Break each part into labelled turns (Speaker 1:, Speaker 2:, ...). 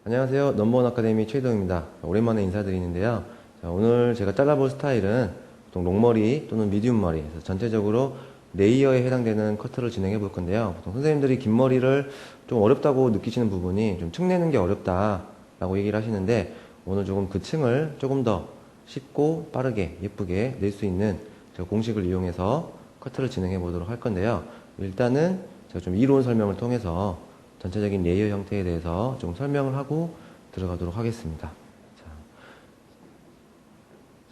Speaker 1: 안녕하세요. 넘버원 아카데미 최희동입니다. 오랜만에 인사드리는데요. 오늘 제가 잘라볼 스타일은 보통 롱머리 또는 미디움 머리, 그래서 전체적으로 레이어에 해당되는 커트를 진행해 볼 건데요. 보통 선생님들이 긴 머리를 좀 어렵다고 느끼시는 부분이 좀 층내는 게 어렵다라고 얘기를 하시는데, 오늘 조금 그 층을 조금 더 쉽고 빠르게 예쁘게 낼 수 있는 제가 공식을 이용해서 커트를 진행해 보도록 할 건데요. 일단은 제가 좀 이론 설명을 통해서 전체적인 레이어 형태에 대해서 좀 설명을 하고 들어가도록 하겠습니다.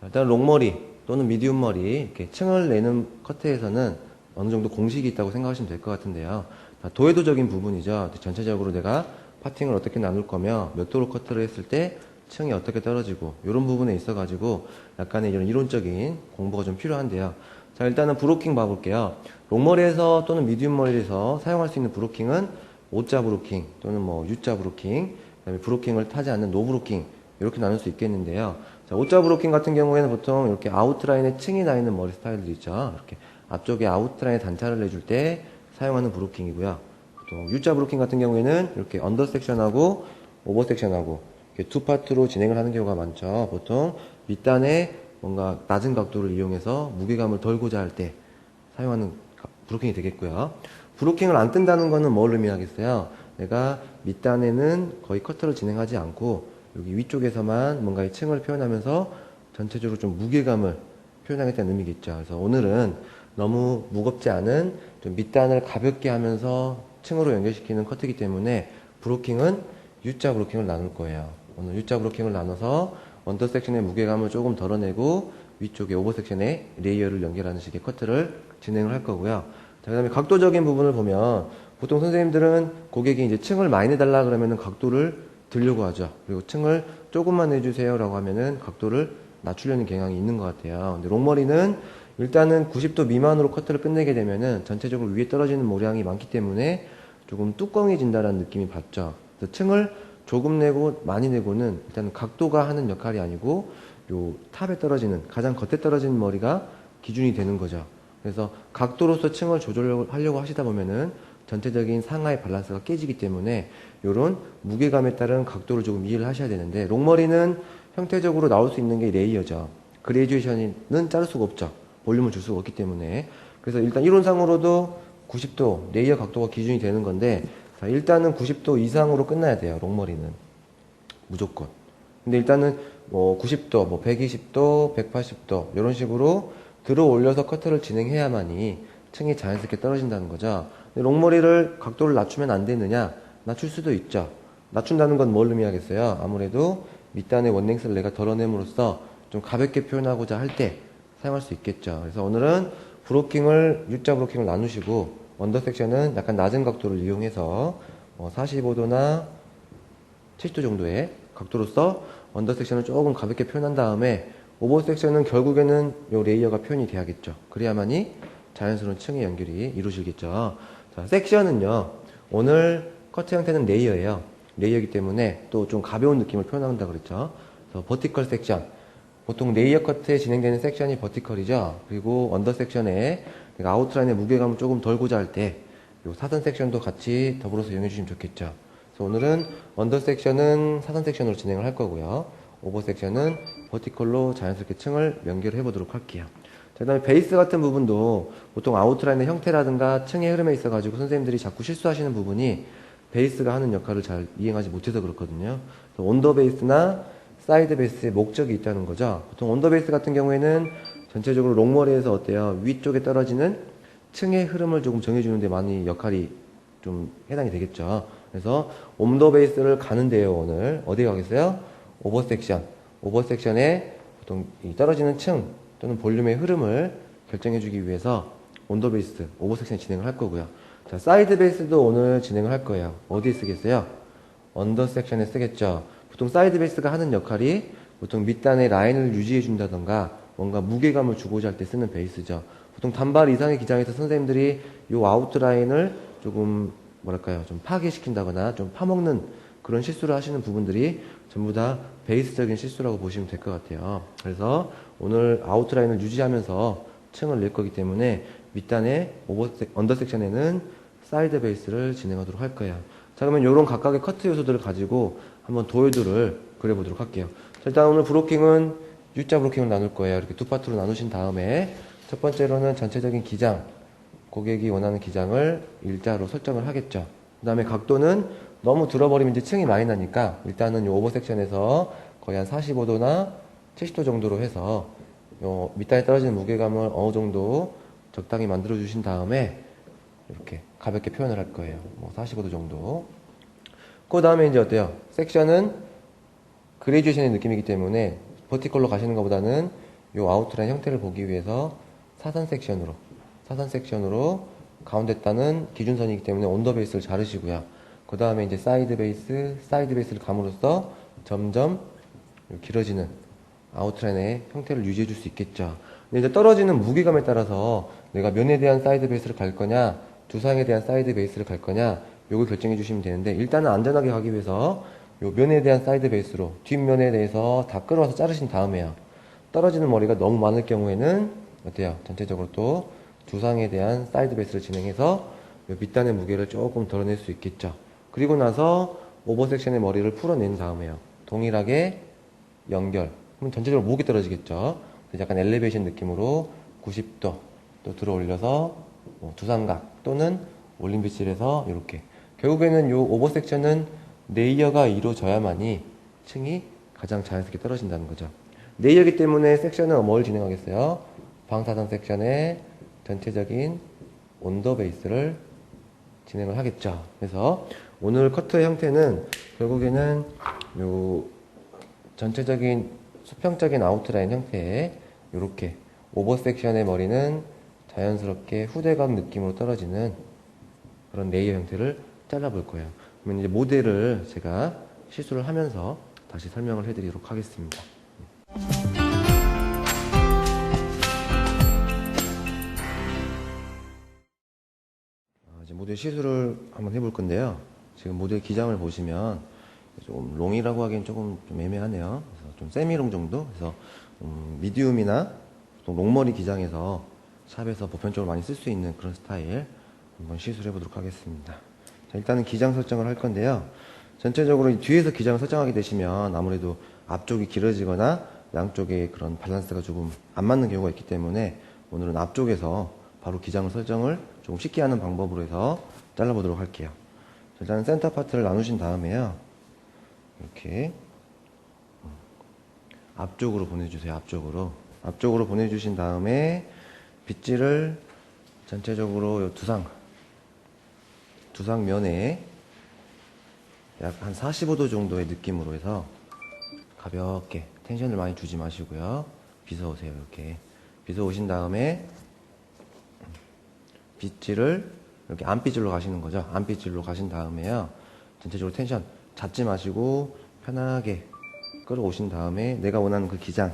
Speaker 1: 일단 롱머리 또는 미디움 머리 이렇게 층을 내는 커트에서는 어느 정도 공식이 있다고 생각하시면 될 것 같은데요. 도해도적인 부분이죠. 전체적으로 내가 파팅을 어떻게 나눌 거며 몇 도로 커트를 했을 때 층이 어떻게 떨어지고 이런 부분에 있어 가지고 약간의 이런 이론적인 공부가 좀 필요한데요. 자, 일단은 브로킹 봐볼게요. 롱머리에서 또는 미디움 머리에서 사용할 수 있는 브로킹은 O자 브로킹 또는 뭐 U자 브로킹, 그다음에 브로킹을 타지 않는 노 브로킹, 이렇게 나눌 수 있겠는데요. 자, O자 브로킹 같은 경우에는 보통 이렇게 아웃라인에 층이 나 있는 머리 스타일들이 있죠. 이렇게 앞쪽에 아웃라인에 단차를 내줄 때 사용하는 브로킹이고요. 또 U자 브로킹 같은 경우에는 이렇게 언더 섹션하고 오버 섹션하고 이렇게 두 파트로 진행을 하는 경우가 많죠. 보통 밑단에 뭔가 낮은 각도를 이용해서 무게감을 덜고자 할 때 사용하는 브로킹이 되겠고요. 브로킹을 안 뜬다는 거는 뭘 의미하겠어요? 내가 밑단에는 거의 커트를 진행하지 않고 여기 위쪽에서만 뭔가의 층을 표현하면서 전체적으로 좀 무게감을 표현하겠다는 의미겠죠. 그래서 오늘은 너무 무겁지 않은 좀 밑단을 가볍게 하면서 층으로 연결시키는 커트이기 때문에 브로킹은 U자 브로킹을 나눌 거예요. 오늘 U자 브로킹을 나눠서 언더 섹션의 무게감을 조금 덜어내고 위쪽에 오버 섹션에 레이어를 연결하는 식의 커트를 진행을 할 거고요. 자, 그 다음에 각도적인 부분을 보면 보통 선생님들은 고객이 이제 층을 많이 내달라 그러면은 각도를 들려고 하죠. 그리고 층을 조금만 내주세요 라고 하면은 각도를 낮추려는 경향이 있는 것 같아요. 근데 롱머리는 일단은 90도 미만으로 커트를 끝내게 되면은 전체적으로 위에 떨어지는 모량이 많기 때문에 조금 뚜껑해진다라는 느낌이 받죠. 그래서 층을 조금 내고 많이 내고는 일단 각도가 하는 역할이 아니고 요 탑에 떨어지는, 가장 겉에 떨어지는 머리가 기준이 되는 거죠. 그래서 각도로서 층을 조절하려고 하시다 보면은 전체적인 상하의 밸런스가 깨지기 때문에 이런 무게감에 따른 각도를 조금 이해를 하셔야 되는데, 롱머리는 형태적으로 나올 수 있는 게 레이어죠. 그레듀에이션은 자를 수가 없죠. 볼륨을 줄 수가 없기 때문에. 그래서 일단 이론상으로도 90도 레이어 각도가 기준이 되는 건데, 자, 일단은 90도 이상으로 끝나야 돼요. 롱머리는 무조건. 근데 일단은 뭐 90도, 뭐 120도, 180도 이런 식으로 들어 올려서 커트를 진행해야만이 층이 자연스럽게 떨어진다는 거죠. 롱머리를 각도를 낮추면 안 되느냐? 낮출 수도 있죠. 낮춘다는 건 뭘 의미하겠어요? 아무래도 밑단의 원랭스를 내가 덜어냄으로써 좀 가볍게 표현하고자 할 때 사용할 수 있겠죠. 그래서 오늘은 브로킹을, U자 브로킹을 나누시고 언더 섹션은 약간 낮은 각도를 이용해서 45도나 70도 정도의 각도로서 언더 섹션을 조금 가볍게 표현한 다음에 오버 섹션은 결국에는 요 레이어가 표현이 돼야겠죠. 그래야만이 자연스러운 층의 연결이 이루어지겠죠. 자, 섹션은요, 오늘 커트 형태는 레이어예요. 레이어이기 때문에 또 좀 가벼운 느낌을 표현한다 그랬죠. 그래서 버티컬 섹션. 보통 레이어 커트에 진행되는 섹션이 버티컬이죠. 그리고 언더 섹션에 내가 아웃라인의 무게감을 조금 덜고자 할 때 요 사선 섹션도 같이 더불어서 이용해 주시면 좋겠죠. 그래서 오늘은 언더 섹션은 사선 섹션으로 진행을 할 거고요. 오버 섹션은 버티컬로 자연스럽게 층을 연결해 보도록 할게요. 그 다음에 베이스 같은 부분도 보통 아웃라인의 형태라든가 층의 흐름에 있어 가지고 선생님들이 자꾸 실수하시는 부분이 베이스가 하는 역할을 잘 이행하지 못해서 그렇거든요. 온더 베이스나 사이드 베이스의 목적이 있다는 거죠. 보통 온더 베이스 같은 경우에는 전체적으로 롱머리에서 어때요? 위쪽에 떨어지는 층의 흐름을 조금 정해주는데 많이 역할이 좀 해당이 되겠죠. 그래서 온더 베이스를 가는데요. 오늘 어디 가겠어요? 오버 섹션. 오버 섹션에 보통 이 떨어지는 층 또는 볼륨의 흐름을 결정해주기 위해서 온더 베이스, 오버 섹션 진행을 할 거고요. 자, 사이드 베이스도 오늘 진행을 할 거예요. 어디에 쓰겠어요? 언더 섹션에 쓰겠죠. 보통 사이드 베이스가 하는 역할이 보통 밑단의 라인을 유지해 준다던가 뭔가 무게감을 주고자 할 때 쓰는 베이스죠. 보통 단발 이상의 기장에서 선생님들이 이 아웃라인을 조금 뭐랄까요, 좀 파괴시킨다거나 좀 파먹는 그런 실수를 하시는 부분들이 전부 다 베이스적인 실수라고 보시면 될 것 같아요. 그래서 오늘 아웃라인을 유지하면서 층을 낼 거기 때문에 밑단의 언더 섹션에는 사이드 베이스를 진행하도록 할 거예요. 자, 그러면 이런 각각의 커트 요소들을 가지고 한번 도요도를 그려보도록 할게요. 자, 일단 오늘 브로킹은 U자 브로킹을 나눌 거예요. 이렇게 두 파트로 나누신 다음에 첫 번째로는 전체적인 기장, 고객이 원하는 기장을 일자로 설정을 하겠죠. 그 다음에 각도는 너무 들어버리면 이제 층이 많이 나니까 일단은 요 오버 섹션에서 거의 한 45도나 70도 정도로 해서 요 밑단에 떨어지는 무게감을 어느 정도 적당히 만들어 주신 다음에 이렇게 가볍게 표현을 할 거예요. 뭐 45도 정도. 그 다음에 이제 어때요? 섹션은 그레듀에이션의 느낌이기 때문에 버티컬로 가시는 것보다는 요 아웃라인 형태를 보기 위해서 사선 섹션으로 가운데 따는 기준선이기 때문에 온더 베이스를 자르시고요. 그 다음에 이제 사이드 베이스를 감으로써 점점 길어지는 아웃라인의 형태를 유지해 줄 수 있겠죠. 근데 이제 떨어지는 무게감에 따라서 내가 면에 대한 사이드 베이스를 갈 거냐, 두상에 대한 사이드 베이스를 갈 거냐, 요걸 결정해 주시면 되는데, 일단은 안전하게 가기 위해서 요 면에 대한 사이드 베이스로 뒷면에 대해서 다 끌어와서 자르신 다음에요. 떨어지는 머리가 너무 많을 경우에는 어때요? 전체적으로 또 두상에 대한 사이드 베이스를 진행해서 요 밑단의 무게를 조금 덜어낼 수 있겠죠. 그리고 나서 오버 섹션의 머리를 풀어낸 다음에요. 동일하게 연결. 그럼 전체적으로 목이 떨어지겠죠. 그래서 약간 엘리베이션 느낌으로 90도 또 들어 올려서 두상각 또는 올린 빗질해서 이렇게. 결국에는 요 오버 섹션은 레이어가 이루어져야만이 층이 가장 자연스럽게 떨어진다는 거죠. 레이어이기 때문에 섹션은 뭘 진행하겠어요? 방사선 섹션의 전체적인 온더 베이스를 진행을 하겠죠. 그래서 오늘 커트의 형태는 결국에는 요 전체적인 수평적인 아웃라인 형태의 이렇게 오버 섹션의 머리는 자연스럽게 후대각 느낌으로 떨어지는 그런 레이어 형태를 잘라볼 거예요. 그러면 이제 모델을 제가 시술을 하면서 다시 설명을 해드리도록 하겠습니다. 이제 모델 시술을 한번 해볼 건데요. 지금 모델 기장을 보시면 좀 롱이라고 하기엔 조금 좀 애매하네요. 그래서 좀 세미롱 정도. 그래서 미디움이나 보통 롱머리 기장에서 샵에서 보편적으로 많이 쓸 수 있는 그런 스타일 한번 시술해 보도록 하겠습니다. 자, 일단은 기장 설정을 할 건데요. 전체적으로 뒤에서 기장을 설정하게 되시면 아무래도 앞쪽이 길어지거나 양쪽에 그런 밸런스가 조금 안 맞는 경우가 있기 때문에 오늘은 앞쪽에서 바로 기장을 설정을 조금 쉽게 하는 방법으로 해서 잘라보도록 할게요. 일단 센터 파트를 나누신 다음에요. 이렇게 앞쪽으로 보내주세요. 앞쪽으로 보내주신 다음에 빗질을 전체적으로 두상면에 약 한 45도 정도의 느낌으로 해서 가볍게 텐션을 많이 주지 마시고요. 빗어 오세요. 이렇게 빗어 오신 다음에 빗질을 이렇게 안빗질로 가시는 거죠. 안빗질로 가신 다음에요. 전체적으로 텐션 잡지 마시고 편하게 끌어오신 다음에 내가 원하는 그 기장,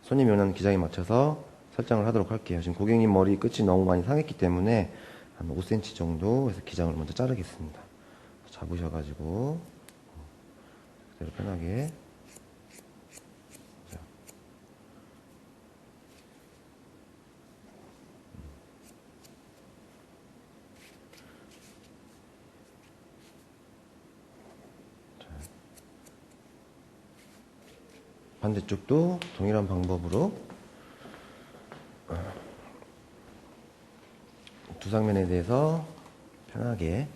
Speaker 1: 손님이 원하는 기장에 맞춰서 설정을 하도록 할게요. 지금 고객님 머리 끝이 너무 많이 상했기 때문에 한 5cm 정도 해서 기장을 먼저 자르겠습니다. 잡으셔가지고 그대로 편하게. 반대쪽도 동일한 방법으로 두상면에 대해서 편하게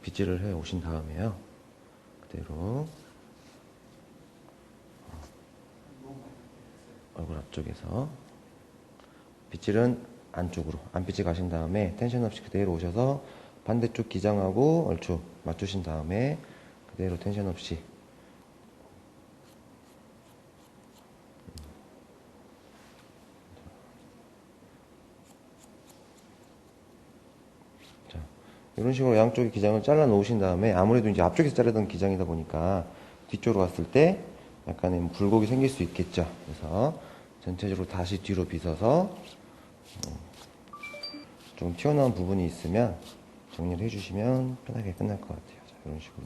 Speaker 1: 빗질을 해 오신 다음에요. 그대로 얼굴 앞쪽에서 빗질은 안쪽으로 안빗질 가신 다음에 텐션 없이 그대로 오셔서 반대쪽 기장하고 얼추 맞추신 다음에 그대로 텐션 없이 이런 식으로 양쪽의 기장을 잘라 놓으신 다음에 아무래도 이제 앞쪽에서 자르던 기장이다 보니까 뒤쪽으로 갔을 때 약간의 굴곡이 생길 수 있겠죠. 그래서 전체적으로 다시 뒤로 빗어서 좀 튀어나온 부분이 있으면 정리를 해주시면 편하게 끝날 것 같아요. 자, 이런 식으로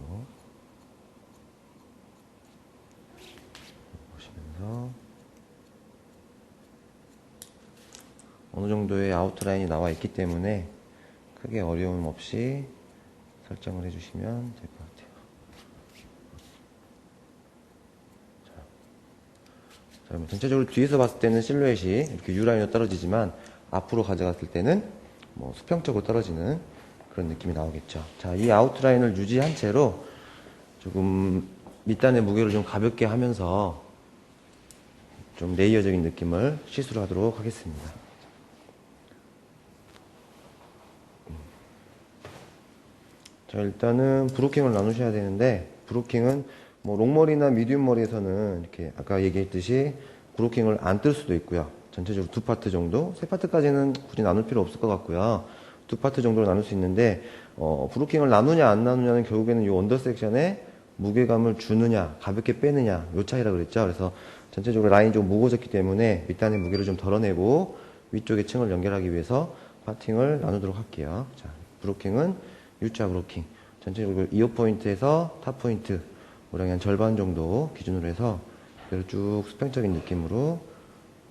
Speaker 1: 보시면서 어느 정도의 아웃라인이 나와 있기 때문에 크게 어려움 없이 설정을 해주시면 될 것 같아요. 자, 그러면 전체적으로 뒤에서 봤을 때는 실루엣이 이렇게 U라인으로 떨어지지만 앞으로 가져갔을 때는 뭐 수평적으로 떨어지는 그런 느낌이 나오겠죠. 자, 이 아웃라인을 유지한 채로 조금 밑단의 무게를 좀 가볍게 하면서 좀 레이어적인 느낌을 시술을 하도록 하겠습니다. 자, 일단은 브로킹을 나누셔야 되는데, 브로킹은 뭐 롱머리나 미디움 머리에서는 이렇게 아까 얘기했듯이 브로킹을 안 뜰 수도 있고요. 전체적으로 두 파트 정도, 세 파트까지는 굳이 나눌 필요 없을 것 같고요. 두 파트 정도로 나눌 수 있는데, 브로킹을 나누냐 안 나누냐는 결국에는 이 언더 섹션에 무게감을 주느냐, 가볍게 빼느냐, 요 차이라 그랬죠. 그래서 전체적으로 라인이 좀 무거워졌기 때문에 밑단의 무게를 좀 덜어내고 위쪽에 층을 연결하기 위해서 파팅을 나누도록 할게요. 자, 브로킹은 U자 브로킹. 전체적으로 이어 포인트에서 탑 포인트 모양이 한 절반 정도 기준으로 해서 그대로 쭉 수평적인 느낌으로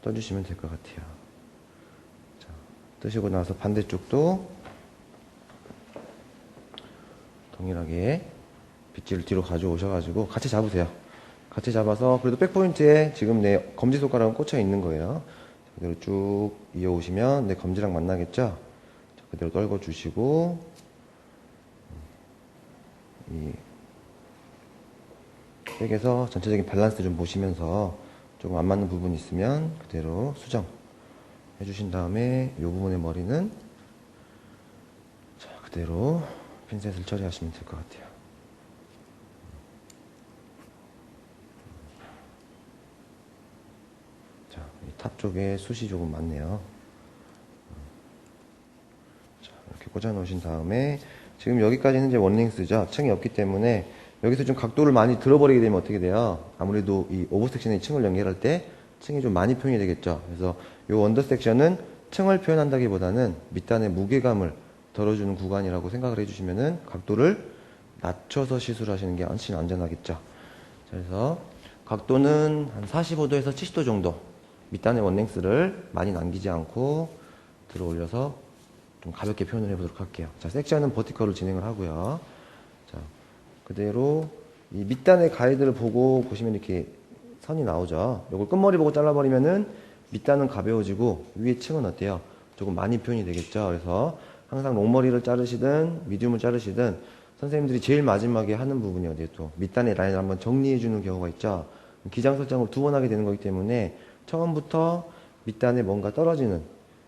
Speaker 1: 떠주시면 될 것 같아요. 자, 뜨시고 나서 반대쪽도 동일하게 빗질을 뒤로 가져오셔가지고 같이 잡으세요. 같이 잡아서 그래도 백포인트에 지금 내 검지손가락은 꽂혀 있는 거예요. 그대로 쭉 이어오시면 내 검지랑 만나겠죠? 자, 그대로 떨궈주시고 이 백에서 전체적인 밸런스 좀 보시면서 조금 안 맞는 부분이 있으면 그대로 수정 해주신 다음에 이 부분의 머리는 자, 그대로 핀셋을 처리하시면 될 것 같아요. 자, 이 탑 쪽에 숱이 조금 많네요. 자, 이렇게 꽂아 놓으신 다음에 지금 여기까지는 이제 원링스죠. 층이 없기 때문에 여기서 좀 각도를 많이 들어버리게 되면 어떻게 돼요? 아무래도 이 오버 섹션에 층을 연결할 때 층이 좀 많이 표현이 되겠죠. 그래서 이 언더 섹션은 층을 표현한다기보다는 밑단의 무게감을 덜어주는 구간이라고 생각을 해주시면은 각도를 낮춰서 시술하시는 게 훨씬 안전하겠죠. 그래서 각도는 한 45도에서 70도 정도 밑단의 원랭스를 많이 남기지 않고 들어 올려서 좀 가볍게 표현을 해보도록 할게요. 자, 섹션은 버티컬로 진행을 하고요. 자, 그대로 이 밑단의 가이드를 보고 보시면 이렇게 선이 나오죠. 이걸 끝머리 보고 잘라버리면은 밑단은 가벼워지고 위에 층은 어때요? 조금 많이 표현이 되겠죠. 그래서 항상 롱머리를 자르시든 미디움을 자르시든 선생님들이 제일 마지막에 하는 부분이 어디에 또 밑단의 라인을 한번 정리해주는 경우가 있죠. 기장 설정을 두 번 하게 되는 거기 때문에 처음부터 밑단에 뭔가 떨어지는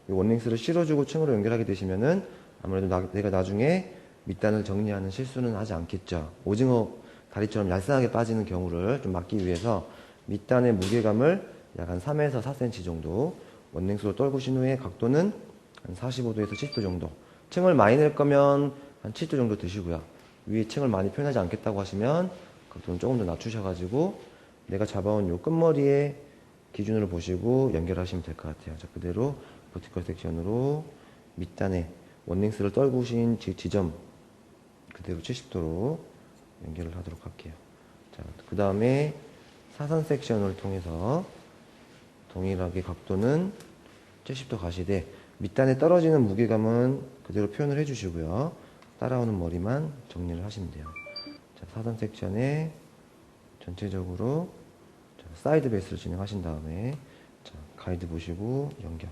Speaker 1: 원링스를 실어주고 층으로 연결하게 되시면은 아무래도 내가 나중에 밑단을 정리하는 실수는 하지 않겠죠. 오징어 다리처럼 얄쌍하게 빠지는 경우를 좀 막기 위해서 밑단의 무게감을 약 한 3에서 4cm 정도 원랭스로 떨구신 후에 각도는 한 45도에서 70도 정도. 층을 많이 낼 거면 한 70도 정도 드시고요. 위에 층을 많이 표현하지 않겠다고 하시면 각도는 조금 더 낮추셔가지고 내가 잡아온 요 끝머리에 기준으로 보시고 연결하시면 될 것 같아요. 자, 그대로 버티컬 섹션으로 밑단에 원링스를 떨구신 지점 그대로 70도로 연결을 하도록 할게요. 자, 그 다음에 사선 섹션을 통해서 동일하게 각도는 70도 가시되 밑단에 떨어지는 무게감은 그대로 표현을 해주시고요. 따라오는 머리만 정리를 하시면 돼요. 자, 사선 섹션에 전체적으로 사이드 베이스를 진행하신 다음에 자, 가이드 보시고 연결.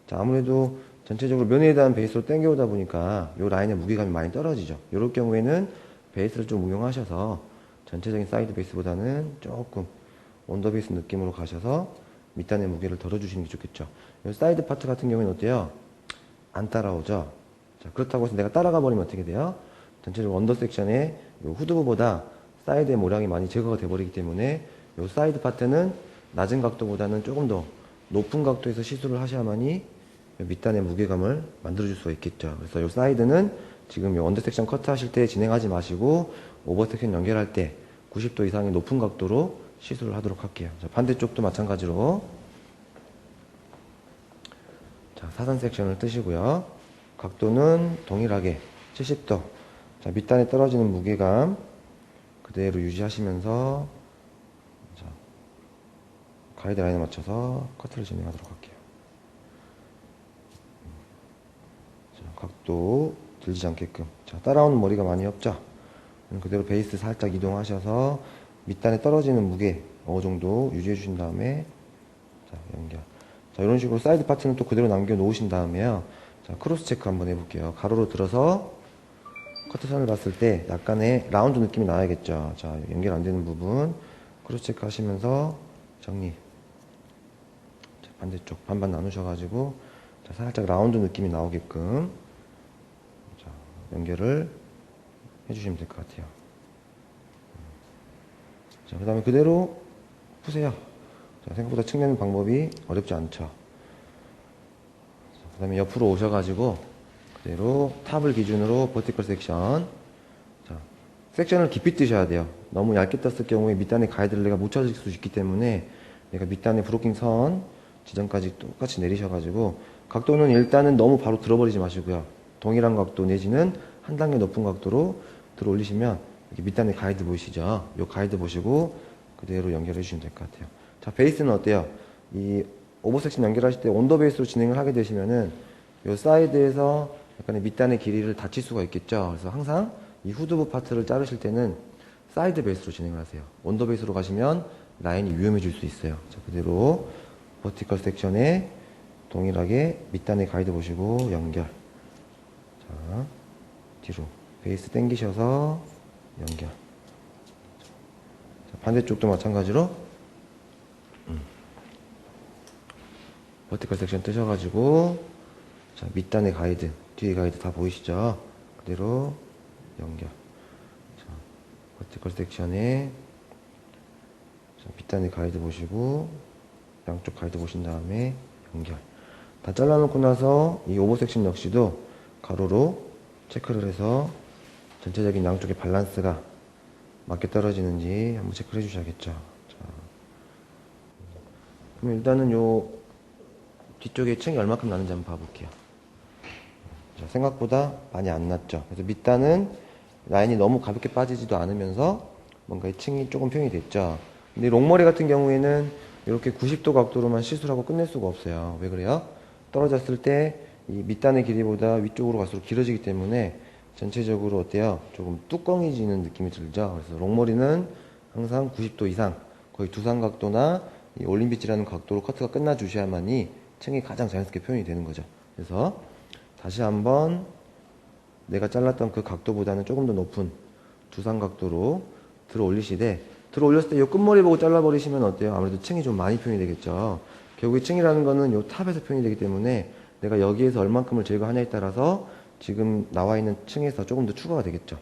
Speaker 1: 자, 아무래도 전체적으로 면에 대한 베이스로 당겨오다 보니까 이 라인의 무게감이 많이 떨어지죠. 이럴 경우에는 베이스를 좀 응용하셔서 전체적인 사이드 베이스보다는 조금 언더 베이스 느낌으로 가셔서 밑단의 무게를 덜어주시는 게 좋겠죠. 이 사이드 파트 같은 경우에는 어때요? 안 따라오죠. 자, 그렇다고 해서 내가 따라가 버리면 어떻게 돼요? 전체적으로 언더 섹션의 이 후두부보다 사이드의 모량이 많이 제거가 돼 버리기 때문에 이 사이드 파트는 낮은 각도보다는 조금 더 높은 각도에서 시술을 하셔야만이 밑단의 무게감을 만들어줄 수가 있겠죠. 그래서 이 사이드는 지금 이 언더 섹션 커트 하실 때 진행하지 마시고 오버 섹션 연결할 때 90도 이상의 높은 각도로 시술을 하도록 할게요. 자, 반대쪽도 마찬가지로 자, 사선 섹션을 뜨시고요. 각도는 동일하게 70도. 자, 밑단에 떨어지는 무게감 그대로 유지하시면서 자, 가이드라인에 맞춰서 커트를 진행하도록 할게요. 자, 각도 들지 않게끔. 자, 따라오는 머리가 많이 없죠? 그대로 베이스 살짝 이동하셔서 밑단에 떨어지는 무게 어느 정도 유지해 주신 다음에 자, 연결. 자, 이런 식으로 사이드 파트는 또 그대로 남겨 놓으신 다음에요. 자, 크로스 체크 한번 해볼게요. 가로로 들어서 커트선을 봤을 때 약간의 라운드 느낌이 나야겠죠. 자, 연결 안 되는 부분 크로스 체크 하시면서 정리. 자, 반대쪽 반반 나누셔가지고 자, 살짝 라운드 느낌이 나오게끔 자, 연결을 해주시면 될 것 같아요. 자, 그 다음에 그대로 푸세요. 자, 생각보다 층 내는 방법이 어렵지 않죠. 그 다음에 옆으로 오셔가지고 그대로 탑을 기준으로 버티컬 섹션. 자, 섹션을 깊이 뜨셔야 돼요. 너무 얇게 떴을 경우에 밑단의 가이드를 내가 못 찾을 수 있기 때문에 내가 밑단의 브로킹 선 지점까지 똑같이 내리셔가지고 각도는 일단은 너무 바로 들어버리지 마시고요. 동일한 각도 내지는 한 단계 높은 각도로 들어 올리시면 이렇게 밑단의 가이드 보이시죠? 이 가이드 보시고 그대로 연결해 주시면 될 것 같아요. 자, 베이스는 어때요? 이 오버 섹션 연결하실 때 온더 베이스로 진행을 하게 되시면은 이 사이드에서 약간의 밑단의 길이를 다칠 수가 있겠죠. 그래서 항상 이 후두부 파트를 자르실 때는 사이드 베이스로 진행을 하세요. 온더 베이스로 가시면 라인이 위험해질 수 있어요. 자, 그대로 버티컬 섹션에 동일하게 밑단의 가이드 보시고 연결. 자, 뒤로 베이스 당기셔서 연결. 자, 반대쪽도 마찬가지로 버티컬 섹션 뜨셔가지고 자, 밑단의 가이드, 뒤에 가이드 다 보이시죠? 그대로 연결. 자, 버티컬 섹션에 자, 밑단의 가이드 보시고 양쪽 가이드 보신 다음에 연결. 다 잘라놓고 나서 이 오버 섹션 역시도 가로로 체크를 해서 전체적인 양쪽의 밸런스가 맞게 떨어지는지 한번 체크를 해주셔야겠죠. 자, 그럼 일단은 요 뒤쪽에 층이 얼마큼 나는지 한번 봐볼게요. 자, 생각보다 많이 안 났죠. 그래서 밑단은 라인이 너무 가볍게 빠지지도 않으면서 뭔가 이 층이 조금 표현이 됐죠. 근데 롱머리 같은 경우에는 이렇게 90도 각도로만 시술하고 끝낼 수가 없어요. 왜 그래요? 떨어졌을 때 이 밑단의 길이보다 위쪽으로 갈수록 길어지기 때문에 전체적으로 어때요? 조금 뚜껑해지는 느낌이 들죠. 그래서 롱머리는 항상 90도 이상, 거의 두상각도나 이 올림빗이라는 각도로 커트가 끝나 주셔야만이 층이 가장 자연스럽게 표현이 되는 거죠. 그래서 다시 한번 내가 잘랐던 그 각도보다는 조금 더 높은 두상각도로 들어 올리시되, 들어 올렸을 때 이 끝머리 보고 잘라버리시면 어때요? 아무래도 층이 좀 많이 표현이 되겠죠. 결국에 층이라는 거는 이 탑에서 표현이 되기 때문에 내가 여기에서 얼만큼을 제거하냐에 따라서 지금 나와 있는 층에서 조금 더 추가가 되겠죠.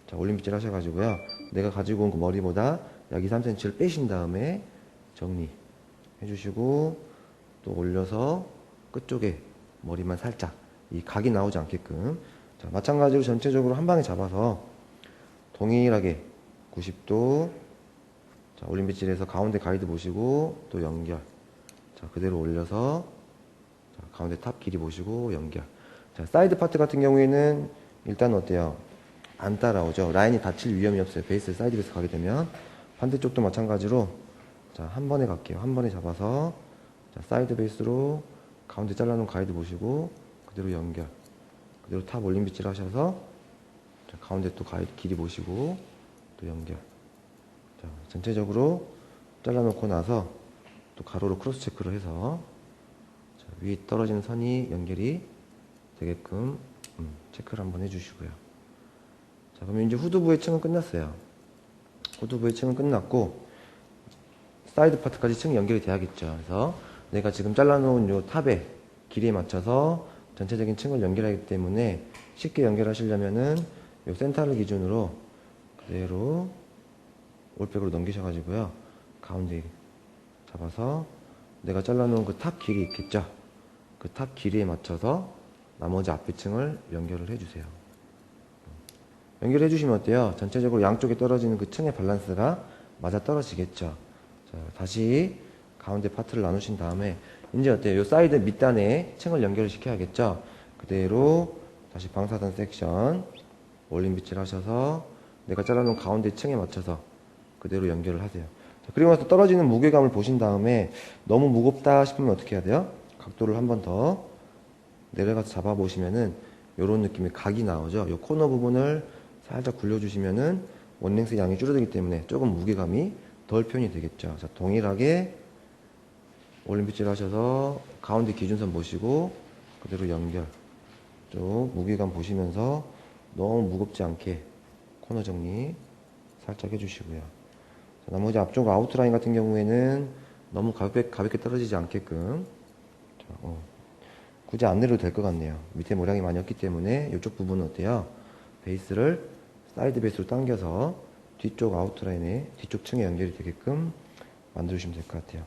Speaker 1: 자, 올림빗질 하셔가지고요. 내가 가지고 온 그 머리보다 약 2, 3cm를 빼신 다음에 정리 해주시고 또 올려서 끝쪽에 머리만 살짝 이 각이 나오지 않게끔. 자, 마찬가지로 전체적으로 한 방에 잡아서 동일하게 90도 자, 올림빗질해서 가운데 가이드 보시고 또 연결. 자, 그대로 올려서 자, 가운데 탑 길이 보시고 연결. 자, 사이드 파트 같은 경우에는 일단 어때요? 안 따라오죠. 라인이 닫힐 위험이 없어요. 베이스 사이드 베이스 가게 되면. 반대쪽도 마찬가지로 자, 한 번에 갈게요. 한 번에 잡아서 자, 사이드 베이스로 가운데 잘라놓은 가이드 보시고 그대로 연결. 그대로 탑 올림빗질 하셔서 자, 가운데 또 가이드 길이 보시고 또 연결. 자, 전체적으로 잘라놓고 나서 또 가로로 크로스 체크를 해서 자, 위에 떨어지는 선이 연결이 되게끔 체크를 한번 해주시고요. 자, 그러면 이제 후두부의 층은 끝났어요. 후두부의 층은 끝났고 사이드 파트까지 층이 연결이 돼야겠죠. 그래서 내가 지금 잘라놓은 요 탑의 길이에 맞춰서 전체적인 층을 연결하기 때문에 쉽게 연결하시려면은 요 센터를 기준으로 그대로 올백으로 넘기셔가지고요. 가운데 잡아서 내가 잘라놓은 그 탑 길이 있겠죠. 그 탑 길이에 맞춰서 나머지 앞에 층을 연결을 해주세요. 연결해 주시면 어때요? 전체적으로 양쪽에 떨어지는 그 층의 밸런스가 맞아 떨어지겠죠. 자, 다시 가운데 파트를 나누신 다음에 이제 어때요? 요 사이드 밑단에 층을 연결을 시켜야겠죠. 그대로 다시 방사선 섹션 올림빗질 하셔서 내가 잘라놓은 가운데 층에 맞춰서 그대로 연결을 하세요. 자, 그리고 나서 떨어지는 무게감을 보신 다음에 너무 무겁다 싶으면 어떻게 해야 돼요? 각도를 한 번 더 내려가서 잡아보시면은 요런 느낌의 각이 나오죠. 요 코너 부분을 살짝 굴려주시면은 원랭스 양이 줄어들기 때문에 조금 무게감이 덜 표현이 되겠죠. 자, 동일하게 올림픽질 하셔서 가운데 기준선 보시고 그대로 연결. 쭉 무게감 보시면서 너무 무겁지 않게 코너 정리 살짝 해주시고요. 자, 나머지 앞쪽 아웃라인 같은 경우에는 너무 가볍게 떨어지지 않게끔 자, 굳이 안 내려도 될 것 같네요. 밑에 모량이 많이 없기 때문에 이쪽 부분은 어때요? 베이스를 사이드 베이스로 당겨서 뒤쪽 아웃라인에 뒤쪽 층에 연결이 되게끔 만들어주시면 될 것 같아요.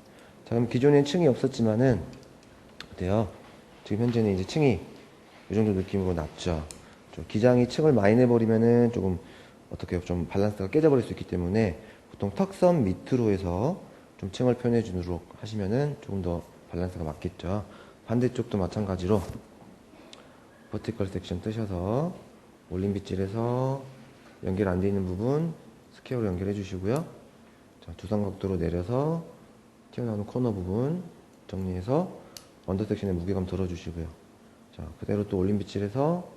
Speaker 1: 자, 그럼 기존엔 층이 없었지만은 어때요? 지금 현재는 이제 층이 이 정도 느낌으로 낮죠. 기장이 층을 많이 내버리면은 조금 어떻게 좀 밸런스가 깨져버릴 수 있기 때문에 보통 턱선 밑으로 해서 좀 층을 표현해 주도록 하시면은 조금 더 밸런스가 맞겠죠. 반대쪽도 마찬가지로 버티컬 섹션 뜨셔서 올린 빗질에서 연결 안 돼 있는 부분 스퀘어로 연결해 주시고요. 자, 두상각도로 내려서 튀어나오는 코너 부분 정리해서 언더 섹션에 무게감 덜어 주시고요. 자, 그대로 또 올린 빗질해서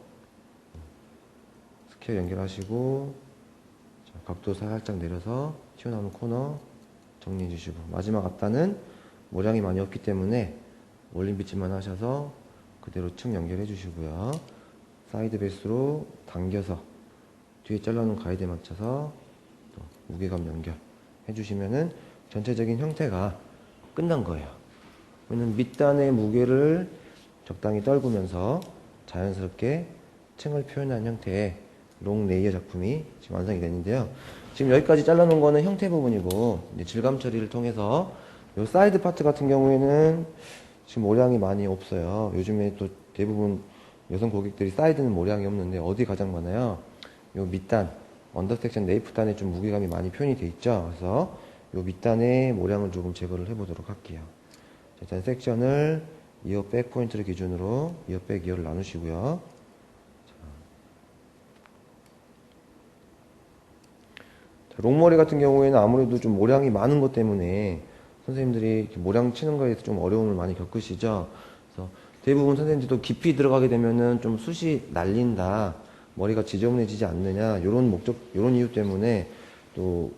Speaker 1: 스퀘어 연결하시고 자, 각도 살짝 내려서 튀어나오는 코너 정리해 주시고 마지막 앞단은 모량이 많이 없기 때문에 올린 빗질만 하셔서 그대로 층 연결해 주시고요. 사이드 베이스로 당겨서 뒤에 잘라놓은 가이드에 맞춰서 또 무게감 연결 해주시면은 전체적인 형태가 끝난 거예요. 그러면 밑단의 무게를 적당히 떨구면서 자연스럽게 층을 표현한 형태의 롱 레이어 작품이 지금 완성이 됐는데요. 지금 여기까지 잘라놓은 거는 형태 부분이고 이제 질감 처리를 통해서 이 사이드 파트 같은 경우에는 지금 모량이 많이 없어요. 요즘에 또 대부분 여성 고객들이 사이드는 모량이 없는데 어디 가장 많아요? 요 밑단, 언더섹션 네이프단에 좀 무게감이 많이 표현이 돼 있죠. 그래서 요 밑단에 모량을 조금 제거를 해보도록 할게요. 자, 일단 섹션을 이어 백 포인트를 기준으로 이어 백 이어를 나누시고요. 자, 롱머리 같은 경우에는 아무래도 좀 모량이 많은 것 때문에 선생님들이 모량 치는 거에 좀 어려움을 많이 겪으시죠. 그래서 대부분 선생님들도 깊이 들어가게 되면은 좀 숱이 날린다, 머리가 지저분해지지 않느냐, 요런 목적, 요런 이유 때문에 또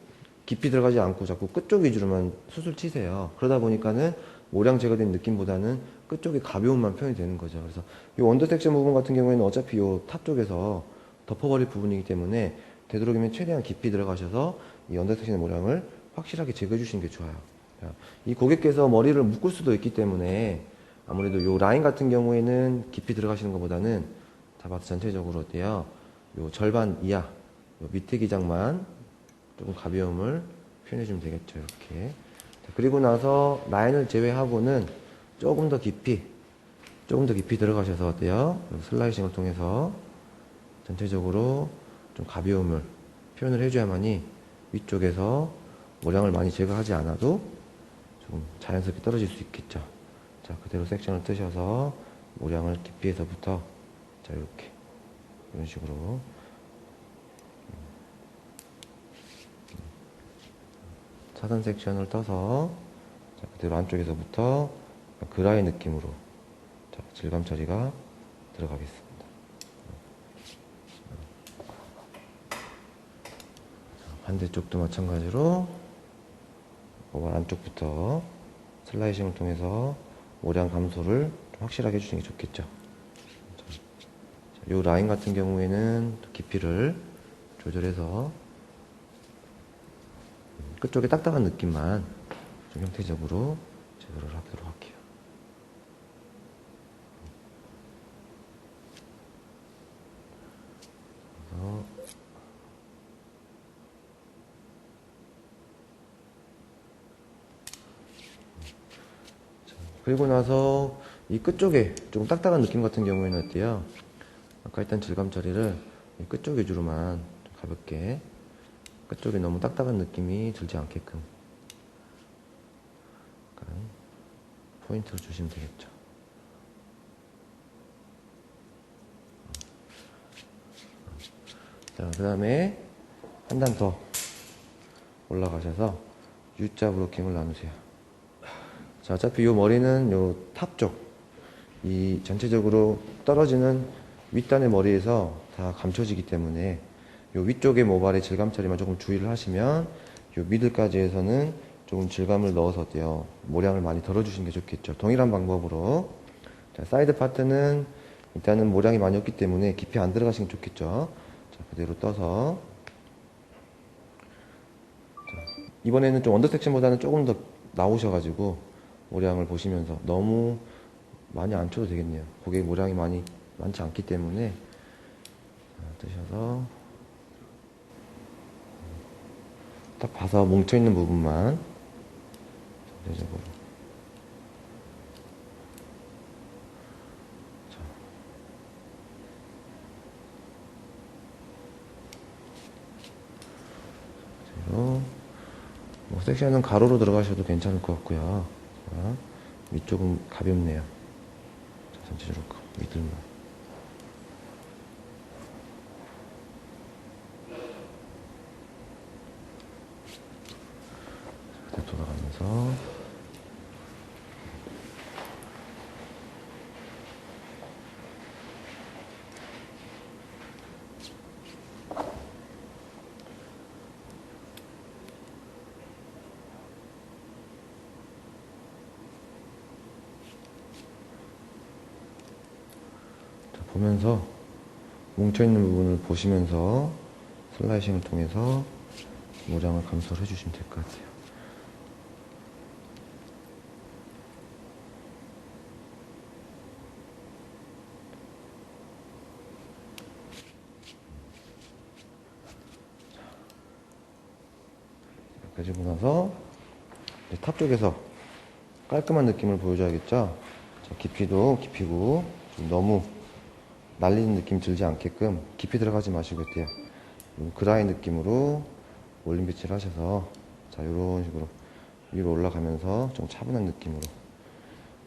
Speaker 1: 깊이 들어가지 않고 자꾸 끝쪽 위주로만 숱을 치세요. 그러다 보니까는 모량 제거된 느낌보다는 끝쪽에 가벼움만 표현이 되는 거죠. 그래서 이 언더 섹션 부분 같은 경우에는 어차피 이 탑 쪽에서 덮어버릴 부분이기 때문에 되도록이면 최대한 깊이 들어가셔서 이 언더 섹션의 모량을 확실하게 제거해 주시는 게 좋아요. 이 고객께서 머리를 묶을 수도 있기 때문에 아무래도 요 라인 같은 경우에는 깊이 들어가시는 것보다는 잡아서 전체적으로 어때요? 요 절반 이하, 요 밑에 기장만 조금 가벼움을 표현해주면 되겠죠. 이렇게. 자, 그리고 나서 라인을 제외하고는 조금 더 깊이 들어가셔서 어때요? 슬라이싱을 통해서 전체적으로 좀 가벼움을 표현을 해줘야만이 위쪽에서 모량을 많이 제거하지 않아도 좀 자연스럽게 떨어질 수 있겠죠. 자, 그대로 섹션을 뜨셔서 모량을 깊이에서부터 자, 이렇게 이런 식으로 차단 섹션을 떠서 자, 그대로 안쪽에서부터 그라이 느낌으로 자, 질감 처리가 들어가겠습니다. 반대쪽도 마찬가지로 오발 안쪽부터 슬라이싱을 통해서 모량 감소를 좀 확실하게 해주시는 게 좋겠죠. 이 라인 같은 경우에는 깊이를 조절해서 끝쪽에 딱딱한 느낌만 좀 형태적으로 제거를 하도록 할게요. 그리고 나서 이 끝쪽에 조금 딱딱한 느낌 같은 경우에는 어때요? 아까 일단 질감 처리를 이 끝쪽 위주로만 가볍게 끝쪽에 너무 딱딱한 느낌이 들지 않게끔 약간 포인트를 주시면 되겠죠. 자, 그 다음에 한 단 더 올라가셔서 U자 브로킹을 나누세요. 자, 어차피 이 머리는 요 탑 쪽, 이 전체적으로 떨어지는 윗단의 머리에서 다 감춰지기 때문에 요 위쪽의 모발의 질감 처리만 조금 주의를 하시면 요 미들까지 해서는 조금 질감을 넣어서 어때요? 모량을 많이 덜어주시는 게 좋겠죠. 동일한 방법으로. 자, 사이드 파트는 일단은 모량이 많이 없기 때문에 깊이 안 들어가시는 게 좋겠죠. 자, 그대로 떠서. 자, 이번에는 좀 언더 섹션보다는 조금 더 나오셔가지고 모량을 보시면서 너무 많이 안 쳐도 되겠네요. 고객 모량이 많지 않기 때문에. 자, 뜨셔서 딱 봐서 뭉쳐있는 부분만 전체적으로. 그리고 뭐 섹션은 가로로 들어가셔도 괜찮을 것 같고요. 자, 위쪽은 가볍네요. 자, 전체적으로 밑들만. 그때 돌아가면서 보면서 뭉쳐있는 부분을 보시면서 슬라이싱을 통해서 모량을 감소를 해주시면 될 것 같아요. 그러고 나서 이제 탑 쪽에서 깔끔한 느낌을 보여줘야겠죠. 자, 깊이도 깊이고 좀 너무 날리는 느낌 들지 않게끔 깊이 들어가지 마시고 있대요. 그라인 느낌으로 올림 배치를 하셔서 자, 이런 식으로 위로 올라가면서 좀 차분한 느낌으로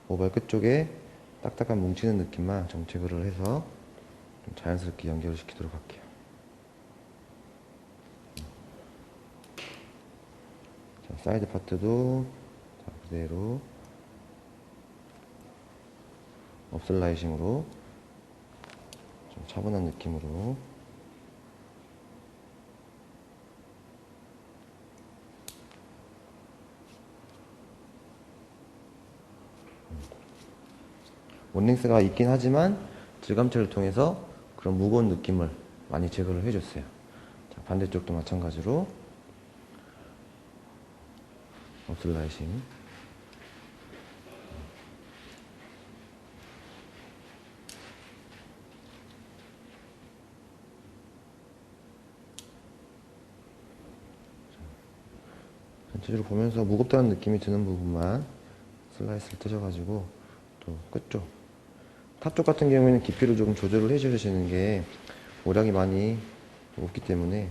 Speaker 1: 모발 끝쪽에 딱딱한 뭉치는 느낌만 좀 제거를 해서 좀 자연스럽게 연결을 시키도록 할게요. 자, 사이드 파트도 자, 그대로 업슬라이싱으로 좀 차분한 느낌으로 원링스가 있긴 하지만 질감체를 통해서 그런 무거운 느낌을 많이 제거를 해줬어요. 자, 반대쪽도 마찬가지로 업슬라이싱. 전체적으로 보면서 무겁다는 느낌이 드는 부분만 슬라이스를 뜨셔가지고 또 끝쪽 탑 쪽 같은 경우에는 깊이를 조금 조절을 해주시는 게 모량이 많이 없기 때문에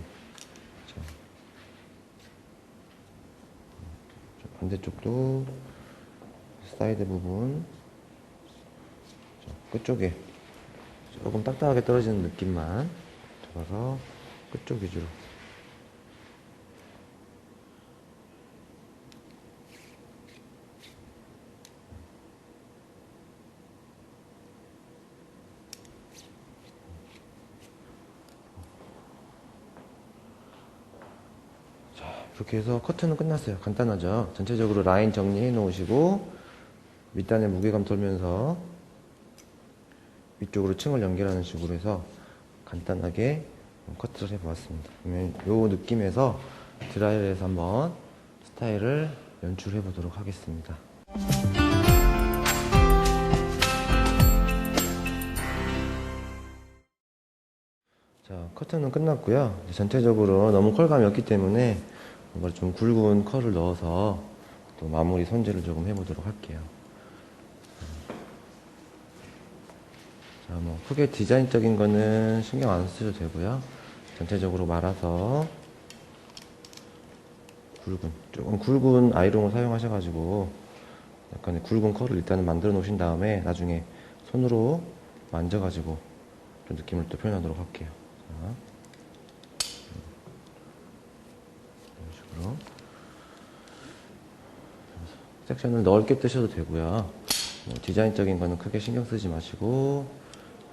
Speaker 1: 자, 반대쪽도 사이드 부분 자, 끝쪽에 조금 딱딱하게 떨어지는 느낌만 잡아서 끝쪽 위주로 이렇게 해서 커트는 끝났어요. 간단하죠. 전체적으로 라인 정리해 놓으시고 밑단에 무게감 돌면서 위쪽으로 층을 연결하는 식으로 해서 간단하게 커트를 해보았습니다. 그러면 이 느낌에서 드라이어에서 한번 스타일을 연출해 보도록 하겠습니다. 자, 커트는 끝났고요. 전체적으로 너무 컬감이 없기 때문에 뭔가 좀 굵은 컬을 넣어서 또 마무리 손질을 조금 해보도록 할게요. 자, 뭐 크게 디자인적인 거는 신경 안 쓰셔도 되고요. 전체적으로 말아서 조금 굵은 아이롱을 사용하셔가지고 약간의 굵은 컬을 일단은 만들어 놓으신 다음에 나중에 손으로 만져가지고 좀 느낌을 또 표현하도록 할게요. 자, 이런 식으로 섹션을 넓게 뜨셔도 되고요. 뭐 디자인적인 거는 크게 신경 쓰지 마시고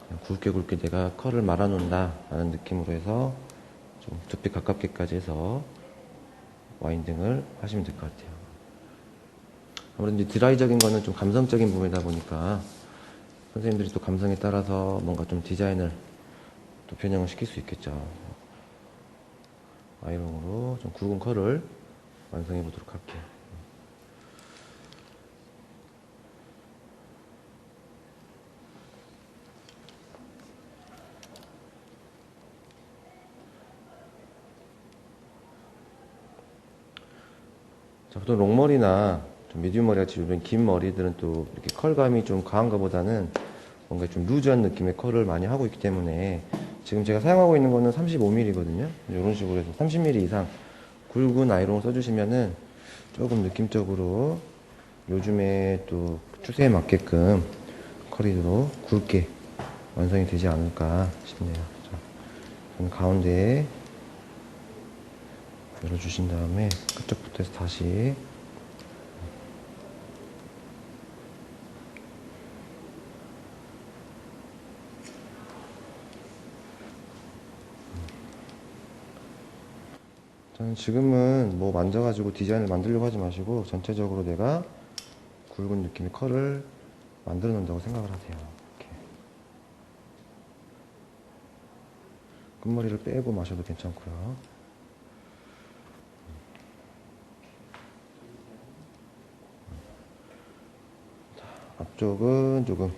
Speaker 1: 그냥 굵게 굵게 내가 컬을 말아놓는다 라는 느낌으로 해서 좀 두피 가깝게까지 해서 와인딩을 하시면 될 것 같아요. 아무래도 이제 드라이적인 거는 좀 감성적인 부분이다 보니까 선생님들이 또 감성에 따라서 뭔가 좀 디자인을 또 변형을 시킬 수 있겠죠. 아이롱으로 좀 굵은 컬을 완성해 보도록 할게요. 자, 보통 롱머리나 좀 미디움 머리 같이 요즘 긴 머리들은 또 이렇게 컬감이 좀 강한 것보다는 뭔가 좀 루즈한 느낌의 컬을 많이 하고 있기 때문에 지금 제가 사용하고 있는 거는 35mm거든요. 이런 식으로 해서 30mm 이상 굵은 아이롱을 써주시면은 조금 느낌적으로 요즘에 또 추세에 맞게끔 컬이 굵게 완성이 되지 않을까 싶네요. 자, 저는 가운데에 열어주신 다음에 끝쪽부터 해서 다시 저는 지금은 뭐 만져가지고 디자인을 만들려고 하지 마시고 전체적으로 내가 굵은 느낌의 컬을 만들어 놓는다고 생각을 하세요. 이렇게 끝머리를 빼고 마셔도 괜찮고요. 앞쪽은 조금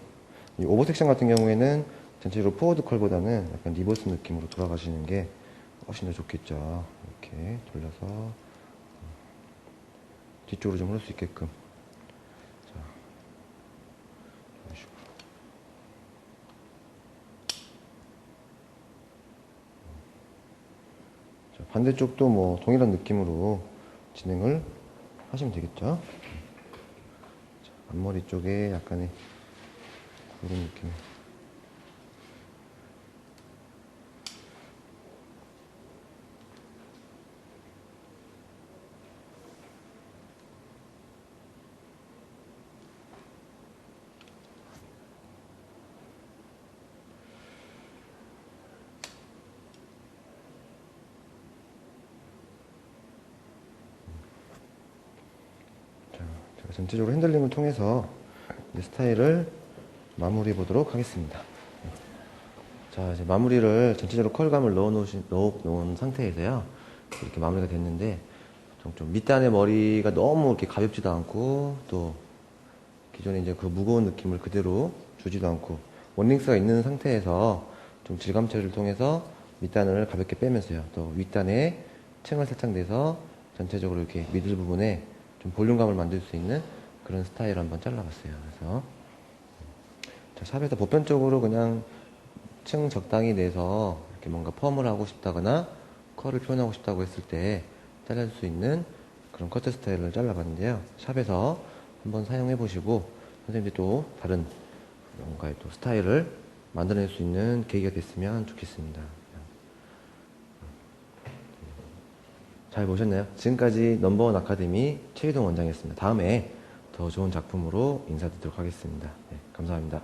Speaker 1: 이 오버 섹션 같은 경우에는 전체적으로 포워드 컬보다는 약간 리버스 느낌으로 돌아가시는 게 훨씬 더 좋겠죠. 이렇게 돌려서 뒤쪽으로 좀 흐를 수 있게끔. 자, 이런 식으로. 자, 반대쪽도 뭐 동일한 느낌으로 진행을 하시면 되겠죠. 자, 앞머리 쪽에 약간의 그런 느낌. 제가 전체적으로 핸들링을 통해서 이제 스타일을 마무리해 보도록 하겠습니다. 자, 이제 마무리를 전체적으로 컬감을 넣어 놓은 상태에서요. 이렇게 마무리가 됐는데, 좀 밑단의 머리가 너무 이렇게 가볍지도 않고, 또 기존에 이제 그 무거운 느낌을 그대로 주지도 않고, 원링스가 있는 상태에서 좀 질감 처리를 통해서 밑단을 가볍게 빼면서요. 또 윗단에 층을 살짝 내서 전체적으로 이렇게 미들 부분에 좀 볼륨감을 만들 수 있는 그런 스타일을 한번 잘라봤어요. 그래서 자, 샵에서 보편적으로 그냥 층 적당히 내서 이렇게 뭔가 펌을 하고 싶다거나 컬을 표현하고 싶다고 했을 때 잘라줄 수 있는 그런 커트 스타일을 잘라봤는데요. 샵에서 한번 사용해 보시고 선생님들이 또 다른 뭔가 또 스타일을 만들어낼 수 있는 계기가 됐으면 좋겠습니다. 잘 보셨나요? 지금까지 넘버원 아카데미 최희동 원장이었습니다. 다음에 더 좋은 작품으로 인사드리도록 하겠습니다. 네, 감사합니다.